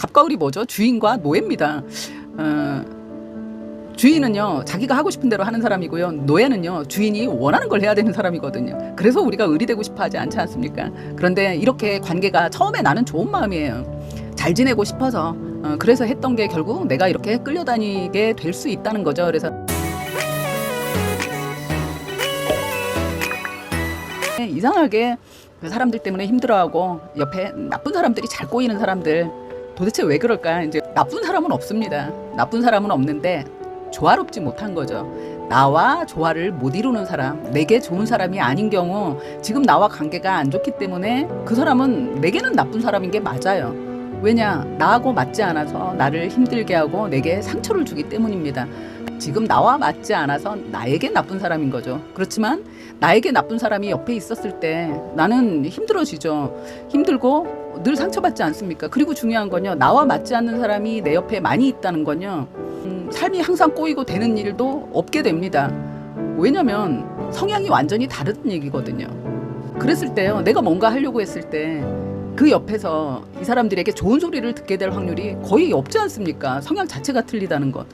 갑과 을이 뭐죠? 주인과 노예입니다. 주인은요 자기가 하고 싶은 대로 하는 사람이고요, 노예는요 주인이 원하는 걸 해야 되는 사람이거든요. 그래서 우리가 을이 되고 싶어 하지 않지 않습니까? 그런데 이렇게 관계가 처음에 나는 좋은 마음이에요. 잘 지내고 싶어서 그래서 했던 게 결국 내가 이렇게 끌려다니게 될 수 있다는 거죠. 그래서 이상하게 사람들 때문에 힘들어하고 옆에 나쁜 사람들이 잘 꼬이는 사람들, 도대체 왜 그럴까? 이제 나쁜 사람은 없습니다. 나쁜 사람은 없는데 조화롭지 못한 거죠. 나와 조화를 못 이루는 사람, 내게 좋은 사람이 아닌 경우, 지금 나와 관계가 안 좋기 때문에 그 사람은 내게는 나쁜 사람인 게 맞아요. 왜냐? 나하고 맞지 않아서 나를 힘들게 하고 내게 상처를 주기 때문입니다. 지금 나와 맞지 않아서 나에게 나쁜 사람인 거죠. 그렇지만 나에게 나쁜 사람이 옆에 있었을 때 나는 힘들어지죠. 힘들고 늘 상처받지 않습니까? 그리고 중요한 건요, 나와 맞지 않는 사람이 내 옆에 많이 있다는 건요, 삶이 항상 꼬이고 되는 일도 없게 됩니다. 왜냐면 성향이 완전히 다른 얘기거든요. 그랬을 때요, 내가 뭔가 하려고 했을 때 그 옆에서 이 사람들에게 좋은 소리를 듣게 될 확률이 거의 없지 않습니까? 성향 자체가 틀리다는 것.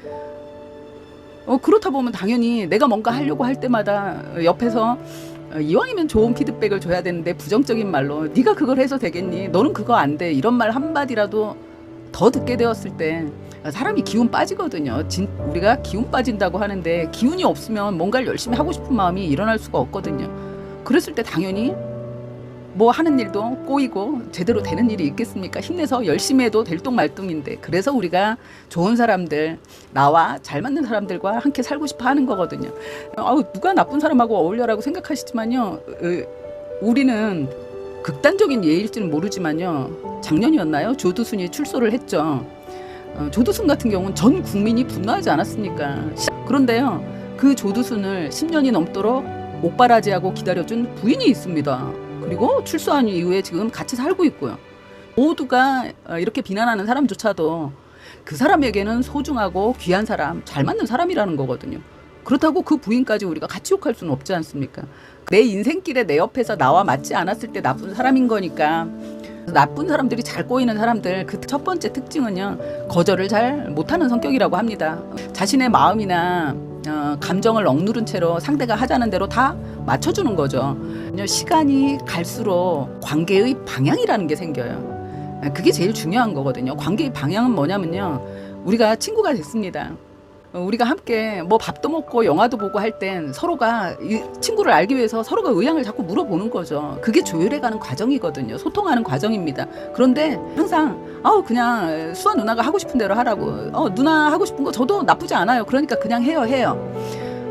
그렇다 보면 당연히 내가 뭔가 하려고 할 때마다 옆에서 이왕이면 좋은 피드백을 줘야 되는데 부정적인 말로 네가 그걸 해서 되겠니? 너는 그거 안 돼. 이런 말 한마디라도 더 듣게 되었을 때 사람이 기운 빠지거든요. 우리가 기운 빠진다고 하는데 기운이 없으면 뭔가를 열심히 하고 싶은 마음이 일어날 수가 없거든요. 그랬을 때 당연히 뭐 하는 일도 꼬이고 제대로 되는 일이 있겠습니까? 힘내서 열심히 해도 될똥말똥인데, 그래서 우리가 좋은 사람들, 나와 잘 맞는 사람들과 함께 살고 싶어 하는 거거든요. 누가 나쁜 사람하고 어울려라고 생각하시지만요, 우리는 극단적인 예일지는 모르지만요, 작년이었나요? 조두순이 출소를 했죠. 조두순 같은 경우는 전 국민이 분노하지 않았습니까? 그런데요, 그 조두순을 10년이 넘도록 옥바라지하고 기다려준 부인이 있습니다. 그리고 출소한 이후에 지금 같이 살고 있고요. 모두가 이렇게 비난하는 사람조차도 그 사람에게는 소중하고 귀한 사람, 잘 맞는 사람이라는 거거든요. 그렇다고 그 부인까지 우리가 같이 욕할 수는 없지 않습니까? 내 인생길에 내 옆에서 나와 맞지 않았을 때 나쁜 사람인 거니까. 나쁜 사람들이 잘 꼬이는 사람들, 그 첫 번째 특징은요, 거절을 잘 못하는 성격이라고 합니다. 자신의 마음이나 감정을 억누른 채로 상대가 하자는 대로 다 맞춰주는 거죠. 시간이 갈수록 관계의 방향이라는 게 생겨요. 그게 제일 중요한 거거든요. 관계의 방향은 뭐냐면요, 우리가 친구가 됐습니다. 우리가 함께 뭐 밥도 먹고 영화도 보고 할 땐 서로가 이 친구를 알기 위해서 서로가 의향을 자꾸 물어보는 거죠. 그게 조율해가는 과정이거든요. 소통하는 과정입니다. 그런데 항상 그냥 수아 누나가 하고 싶은 대로 하라고, 누나 하고 싶은 거 저도 나쁘지 않아요. 그러니까 그냥 해요.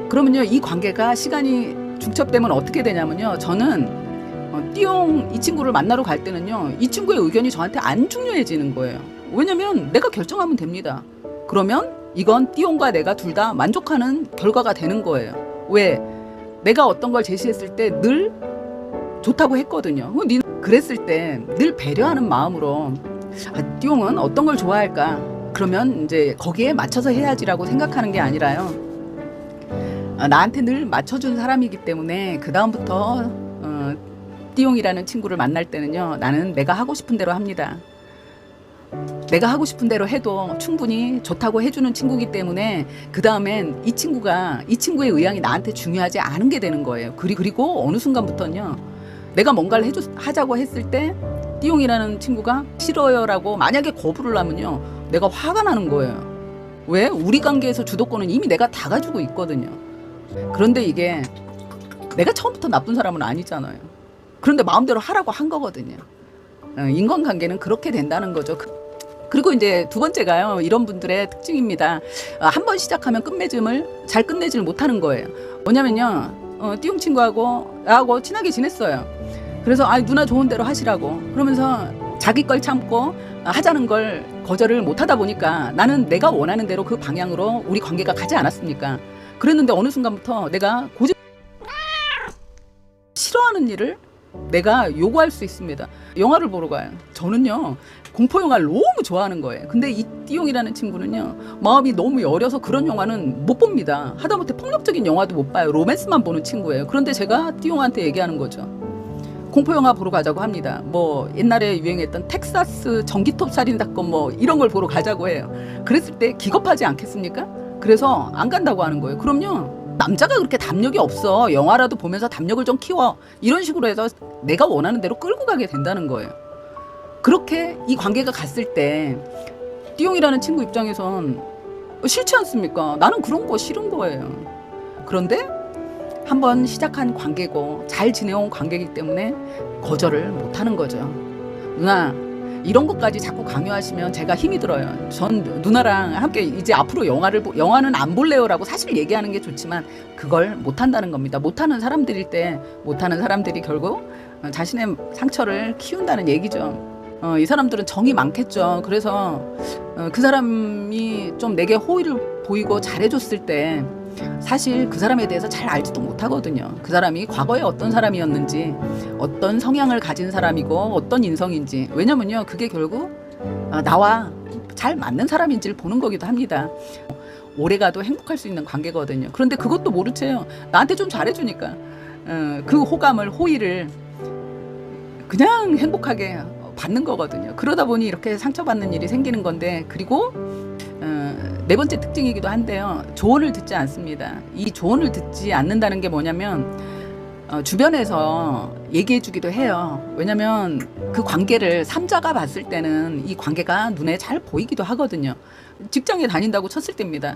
그러면요, 이 관계가 시간이 중첩되면 어떻게 되냐면요, 저는 띠용 이 친구를 만나러 갈 때는요, 이 친구의 의견이 저한테 안 중요해지는 거예요. 왜냐면 내가 결정하면 됩니다. 그러면 이건 띠용과 내가 둘 다 만족하는 결과가 되는 거예요. 왜? 내가 어떤 걸 제시했을 때 늘 좋다고 했거든요. 그랬을 때 늘 배려하는 마음으로 띠용은 어떤 걸 좋아할까? 그러면 이제 거기에 맞춰서 해야지라고 생각하는 게 아니라요, 나한테 늘 맞춰준 사람이기 때문에 그 다음부터 띠용이라는 친구를 만날 때는요, 나는 내가 하고 싶은 대로 합니다. 내가 하고 싶은 대로 해도 충분히 좋다고 해주는 친구이기 때문에 그 다음엔 이 친구의 의향이 나한테 중요하지 않은 게 되는 거예요. 그리고 어느 순간부터는요, 내가 뭔가를 하자고 했을 때 띠용이라는 친구가 싫어요라고 만약에 거부를 하면요, 내가 화가 나는 거예요. 왜? 우리 관계에서 주도권은 이미 내가 다 가지고 있거든요. 그런데 이게 내가 처음부터 나쁜 사람은 아니잖아요. 그런데 마음대로 하라고 한 거거든요. 인간관계는 그렇게 된다는 거죠. 그리고 이제 두 번째가요, 이런 분들의 특징입니다. 한 번 시작하면 잘 끝내지를 못하는 거예요. 뭐냐면요, 띠용 친구하고 나하고 친하게 지냈어요. 그래서 누나 좋은 대로 하시라고 그러면서 자기 걸 참고 하자는 걸 거절을 못하다 보니까 나는 내가 원하는 대로 그 방향으로 우리 관계가 가지 않았습니까? 그랬는데 어느 순간부터 내가 싫어하는 일을 내가 요구할 수 있습니다. 영화를 보러 가요. 저는요, 공포 영화를 너무 좋아하는 거예요. 근데 이 띠용이라는 친구는요, 마음이 너무 여려서 그런 영화는 못 봅니다. 하다못해 폭력적인 영화도 못 봐요. 로맨스만 보는 친구예요. 그런데 제가 띠용한테 얘기하는 거죠. 공포 영화 보러 가자고 합니다. 뭐 옛날에 유행했던 텍사스 전기톱 살인 사건 뭐 이런 걸 보러 가자고 해요. 그랬을 때 기겁하지 않겠습니까? 그래서 안 간다고 하는 거예요. 그럼요. 남자가 그렇게 담력이 없어. 영화라도 보면서 담력을 좀 키워. 이런 식으로 해서 내가 원하는 대로 끌고 가게 된다는 거예요. 그렇게 이 관계가 갔을 때 띠용이라는 친구 입장에선 싫지 않습니까? 나는 그런 거 싫은 거예요. 그런데 한번 시작한 관계고 잘 지내온 관계이기 때문에 거절을 못하는 거죠. 누나, 이런 것까지 자꾸 강요하시면 제가 힘이 들어요. 전 누나랑 함께 이제 앞으로 영화는 안 볼래요라고 사실 얘기하는 게 좋지만 그걸 못한다는 겁니다. 못하는 사람들일 때 못하는 사람들이 결국 자신의 상처를 키운다는 얘기죠. 이 사람들은 정이 많겠죠. 그래서 그 사람이 좀 내게 호의를 보이고 잘해줬을 때 사실 그 사람에 대해서 잘 알지도 못하거든요. 그 사람이 과거에 어떤 사람이었는지, 어떤 성향을 가진 사람이고 어떤 인성인지. 왜냐면요, 그게 결국 나와 잘 맞는 사람인지를 보는 거기도 합니다. 오래가도 행복할 수 있는 관계거든요. 그런데 그것도 모른 채요, 나한테 좀 잘해주니까 그 호의를 그냥 행복하게 받는 거거든요. 그러다 보니 이렇게 상처받는 일이 생기는 건데, 그리고 네 번째 특징이기도 한데요, 조언을 듣지 않습니다. 이 조언을 듣지 않는다는 게 뭐냐면 주변에서 얘기해 주기도 해요. 왜냐면 그 관계를 삼자가 봤을 때는 이 관계가 눈에 잘 보이기도 하거든요. 직장에 다닌다고 쳤을 때입니다.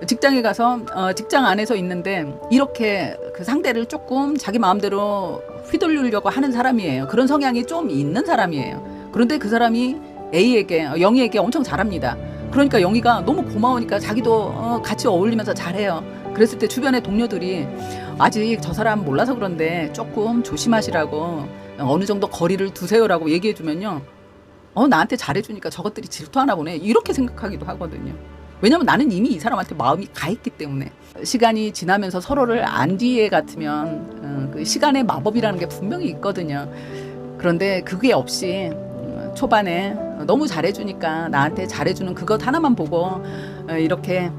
직장에 가서 직장 안에서 있는데 이렇게 그 상대를 조금 자기 마음대로 휘둘리려고 하는 사람이에요. 그런 성향이 좀 있는 사람이에요. 그런데 그 사람이 영희에게 엄청 잘합니다. 그러니까 영희가 너무 고마우니까 자기도 같이 어울리면서 잘해요. 그랬을 때 주변의 동료들이 아직 저 사람 몰라서 그런데 조금 조심하시라고, 어느 정도 거리를 두세요라고 얘기해주면요, 나한테 잘해주니까 저것들이 질투하나 보네, 이렇게 생각하기도 하거든요. 왜냐면 나는 이미 이 사람한테 마음이 가있기 때문에. 시간이 지나면서 서로를 안 뒤에 같으면 그 시간의 마법이라는 게 분명히 있거든요. 그런데 그게 없이 초반에 너무 잘해주니까 나한테 잘해주는 그것 하나만 보고 이렇게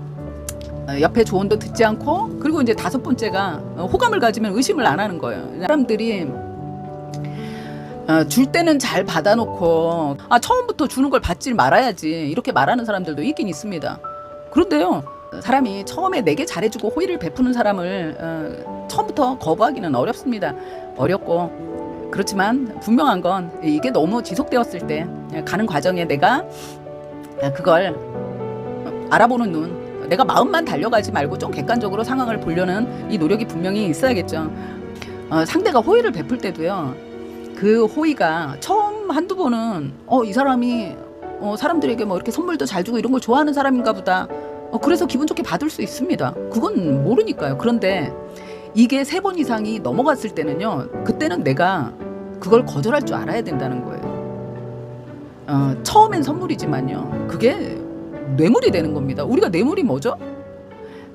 옆에 조언도 듣지 않고, 그리고 이제 다섯 번째가 호감을 가지면 의심을 안 하는 거예요. 사람들이 줄 때는 잘 받아놓고 처음부터 주는 걸 받지 말아야지, 이렇게 말하는 사람들도 있긴 있습니다. 그런데요, 사람이 처음에 내게 잘해주고 호의를 베푸는 사람을 처음부터 거부하기는 어렵습니다. 어렵고, 그렇지만 분명한 건 이게 너무 지속되었을 때 가는 과정에 내가 그걸 알아보는 눈, 내가 마음만 달려가지 말고 좀 객관적으로 상황을 보려는 이 노력이 분명히 있어야겠죠. 상대가 호의를 베풀 때도요, 그 호의가 처음 한두 번은 이 사람이 사람들에게 뭐 이렇게 선물도 잘 주고 이런 걸 좋아하는 사람인가 보다, 그래서 기분 좋게 받을 수 있습니다. 그건 모르니까요. 그런데 이게 3번 이상이 넘어갔을 때는요, 그때는 내가 그걸 거절할 줄 알아야 된다는 거예요. 처음엔 선물이지만요, 그게 뇌물이 되는 겁니다. 우리가 뇌물이 뭐죠?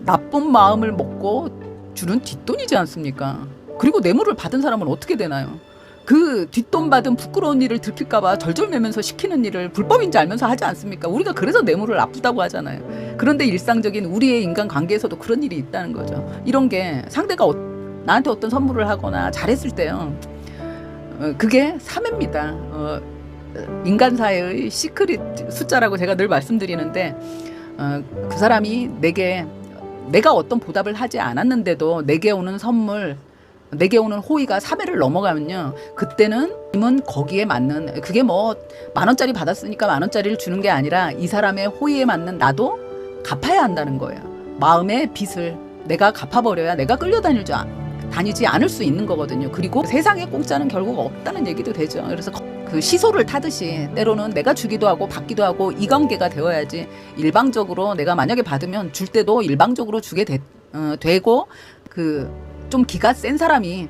나쁜 마음을 먹고 주는 뒷돈이지 않습니까? 그리고 뇌물을 받은 사람은 어떻게 되나요? 그 뒷돈 받은 부끄러운 일을 들킬까봐 절절매면서 시키는 일을 불법인지 알면서 하지 않습니까? 우리가 그래서 뇌물을 나쁘다고 하잖아요. 그런데 일상적인 우리의 인간관계에서도 그런 일이 있다는 거죠. 이런 게 상대가 나한테 어떤 선물을 하거나 잘했을 때요, 그게 3회입니다. 인간사회의 시크릿 숫자라고 제가 늘 말씀드리는데, 그 사람이 내가 어떤 보답을 하지 않았는데도 내게 오는 선물, 내게 오는 호의가 3회를 넘어가면요, 그때는 님은 거기에 맞는, 그게 뭐 10,000원짜리 받았으니까 10,000원짜리를 주는 게 아니라 이 사람의 호의에 맞는 나도 갚아야 한다는 거예요. 마음의 빚을 내가 갚아버려야 내가 다니지 않을 수 있는 거거든요. 그리고 세상에 공짜는 결국 없다는 얘기도 되죠. 그래서 그 시소를 타듯이 때로는 내가 주기도 하고 받기도 하고 이 관계가 되어야지, 일방적으로 내가 만약에 받으면 줄 때도 일방적으로 주게 되고, 그 좀 기가 센 사람이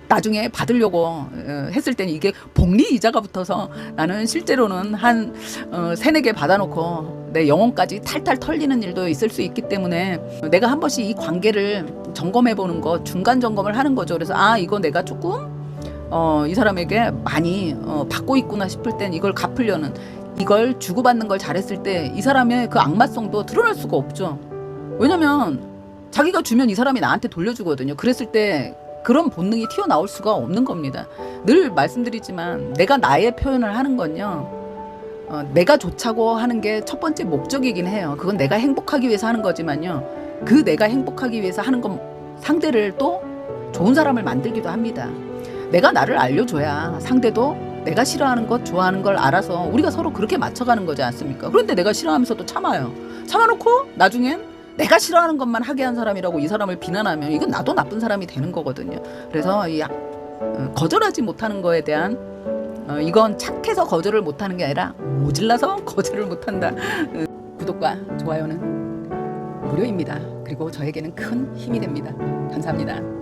나중에 받으려고 했을 때는 이게 복리 이자가 붙어서 나는 실제로는 한 3-4개 받아놓고 내 영혼까지 탈탈 털리는 일도 있을 수 있기 때문에, 내가 한 번씩 이 관계를 점검해보는 거, 중간 점검을 하는 거죠. 그래서 이거 내가 조금 이 사람에게 많이 받고 있구나 싶을 땐 이걸 갚으려는, 이걸 주고받는 걸 잘했을 때 이 사람의 그 악마성도 드러날 수가 없죠. 왜냐면 자기가 주면 이 사람이 나한테 돌려주거든요. 그랬을 때 그런 본능이 튀어나올 수가 없는 겁니다. 늘 말씀드리지만 내가 나의 표현을 하는 건요. 내가 좋자고 하는 게 첫 번째 목적이긴 해요. 그건 내가 행복하기 위해서 하는 거지만요. 그 내가 행복하기 위해서 하는 건 상대를 또 좋은 사람을 만들기도 합니다. 내가 나를 알려줘야 상대도 내가 싫어하는 것, 좋아하는 걸 알아서 우리가 서로 그렇게 맞춰가는 거지 않습니까? 그런데 내가 싫어하면서도 참아요. 참아놓고 나중엔 내가 싫어하는 것만 하게 한 사람이라고 이 사람을 비난하면 이건 나도 나쁜 사람이 되는 거거든요. 그래서 거절하지 못하는 거에 대한 이건 착해서 거절을 못하는 게 아니라 모질라서 거절을 못한다. 구독과 좋아요는 무료입니다. 그리고 저에게는 큰 힘이 됩니다. 감사합니다.